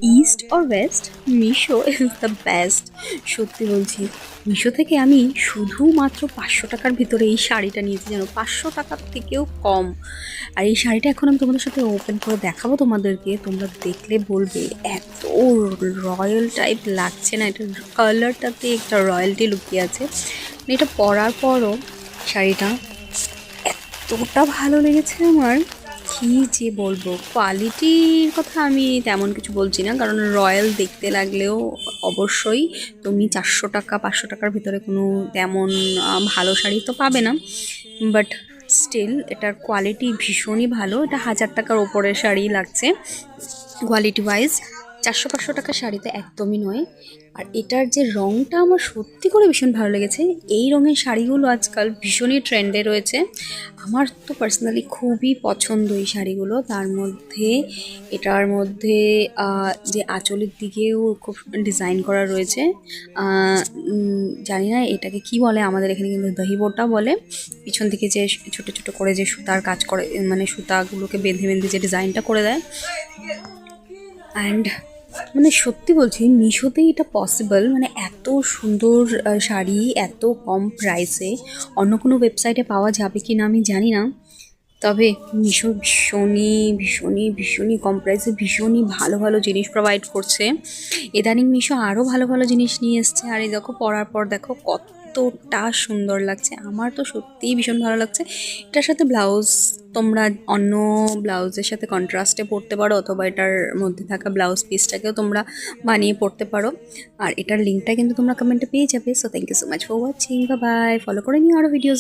East or West, Meesho is the best. সত্যি বলছি, মিশো থেকে আমি শুধুমাত্র 500 টাকার ভিতরে এই শাড়িটা নিয়েছি, যেন 500 টাকার থেকেও কম। আর এই শাড়িটা এখন আমি তোমাদের সাথে ওপেন করে দেখাবো তোমাদেরকে, তোমরা দেখলে বলবে এত রয়্যাল টাইপ লাগছে না, এটা কালারটাতে একটা রয়্যালটি লুকিয়ে আছে। মানে এটা পরার পরও শাড়িটা এতটা ভালো লেগেছে আমার, কি যে বলবো। কোয়ালিটির কথা আমি তেমন কিছু বলছি না, কারণ রয়্যাল দেখতে লাগলেও অবশ্যই তুমি 400 টাকা 500 টাকার ভিতরে কোনো তেমন ভালো শাড়ি তো পাবে না। বাট স্টিল এটার কোয়ালিটি ভীষণই ভালো। এটা 1000 টাকার ওপরের শাড়ি লাগছে কোয়ালিটি ওয়াইজ। 400-500 টাকার শাড়িতে একদমই নয়। আর এটার যে রঙটা আমার সত্যি করে ভীষণ ভালো লেগেছে। এই রঙের শাড়িগুলো আজকাল ভীষণই ট্রেন্ডে রয়েছে। আমার তো পার্সোনালি খুবই পছন্দ এই শাড়িগুলো। তার মধ্যে এটার মধ্যে যে আঁচলের দিকেও খুব ডিজাইন করা রয়েছে। জানি না এটাকে কি বলে, আমাদের এখানে কিন্তু দহি বোটা বলে। পিছন থেকে যে ছোট ছোট করে যে সুতার কাজ করে, মানে সুতাগুলোকে বেঁধে বেঁধে যে ডিজাইনটা করে দেয়। অ্যান্ড মানে সত্যি বলছি, মিশোতেই এটা পসিবল, মানে এত সুন্দর শাড়ি এত কম প্রাইসে অন্য কোনো ওয়েবসাইটে পাওয়া যাবে কি না আমি জানি না। তবে মিশো ভীষণই ভীষণই ভীষণই কম প্রাইসে ভীষণই ভালো ভালো জিনিস প্রোভাইড করছে। ইদানিং মিশো আরও ভালো ভালো জিনিস নিয়ে এসছে। আর এই দেখো, পরার পর দেখো কতটা সুন্দর লাগছে, আমার তো সত্যিই ভীষণ ভালো লাগছে। এটার সাথে ব্লাউজ তোমরা অন্য ব্লাউজের সাথে কন্ট্রাস্টে পরতে পারো, অথবা এটার মধ্যে থাকা ব্লাউজ পিসটাকেও তোমরা বানিয়ে পরতে পারো। আর এটার লিঙ্কটা কিন্তু তোমরা কমেন্টে পেয়ে যাবে। So thank you so much for watching, bye bye. Follow করে নিও আরও ভিডিওস।